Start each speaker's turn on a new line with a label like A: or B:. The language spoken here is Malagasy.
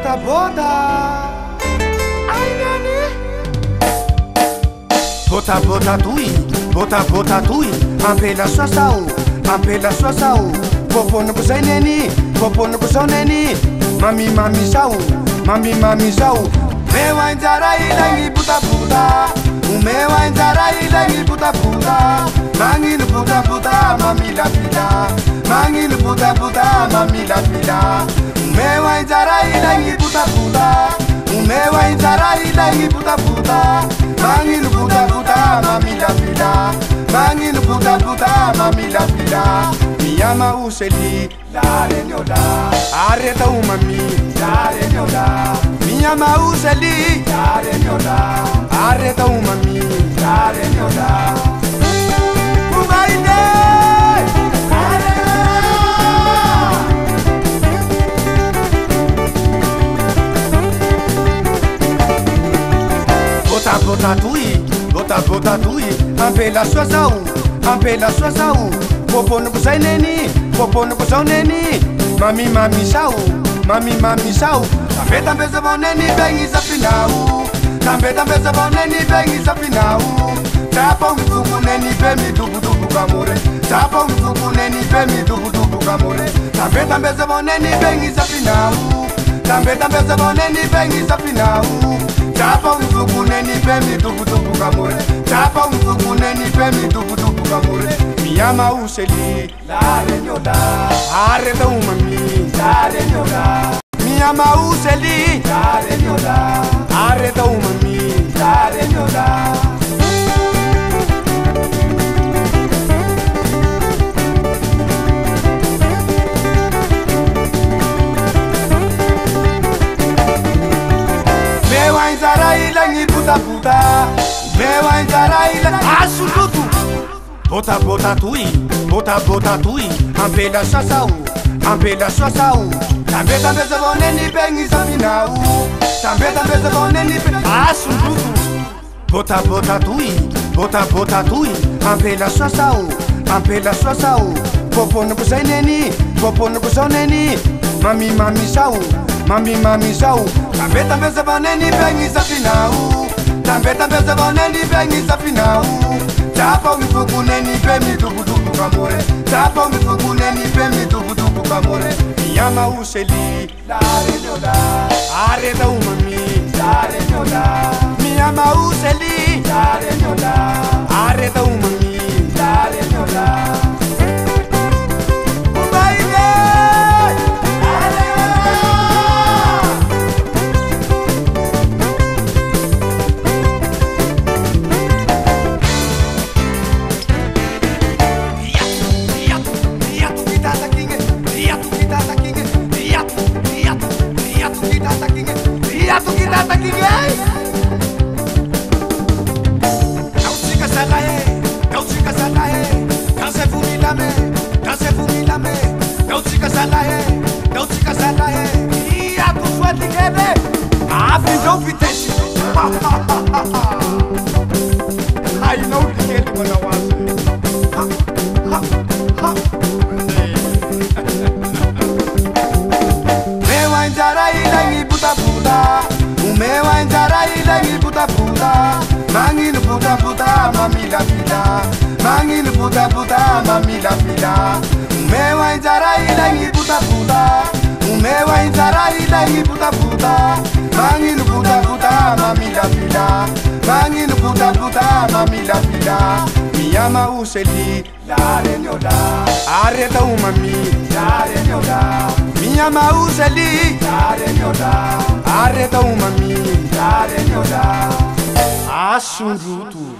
A: bota bota. Ai nani. Bota bota tui, ampela sua sau, popono kusai neni, popono kusau neni, mami sau, mewa injara ilangi puta puta, mewa injara ilangi puta puta, mangil puta puta, mami la pila, mangil puta puta, mami la pila, mewa injara ilangi puta puta, mewa injara ilangi puta puta, mangil puta puta, mami la pila, mangil puta puta, mami la pila, mi ama useli, la renyola, arreta umami, la renyola, mi ama useli, la renyola, arreta umami, la renyola, kubaide, bota tui, ampela sua sau, popono kusai neni, popono kusau neni, mami sau, tambe zaboneni bengi zapinau, tambe zaboneni bengi zapinau, tapa mzuku neni bemi dubu kamure, tapa mzuku neni bemi dubu kamure, tambe zaboneni bengi zapinau, tambe zaboneni bengi zapinau, tapa mzuku neni bemi dubu kamure, tapa mzuku neni bemi dubu kamure, mi ama useli, la renyola, arreta umami, la renyola. Mi ama useli, la renyola, arreta umami, la renyola. Mewa injara ilangi puta puta, mewa injara ilangi asulutu. Bota tui, ampela sua sau, tambe zaboneni bengi zapinau, tambe zaboneni bengi asulutu. Bota tui, ampela sua sau, popono kusai neni, popono kusau neni, mami sau, tambe zaboneni bengi zapinau, tambe zaboneni bengi zapinau, tapa mzuku neni bemi dubu kamure, tapa mzuku neni bemi dubu kamure, mi ama useli, la renyola, arreta umami, la renyola, mi ama useli, la renyola, arreta umami, la renyola. Mangil puta puta, mami la pila, mewa injara ilangi puta puta, mewa injara ilangi puta puta, mangil puta puta, mami la pila, mangil puta puta, mami la pila, mi ama useli, la renyola, arreta umami, la renyola, mi ama useli, la renyola, arreta umami, la renyola, asundutu.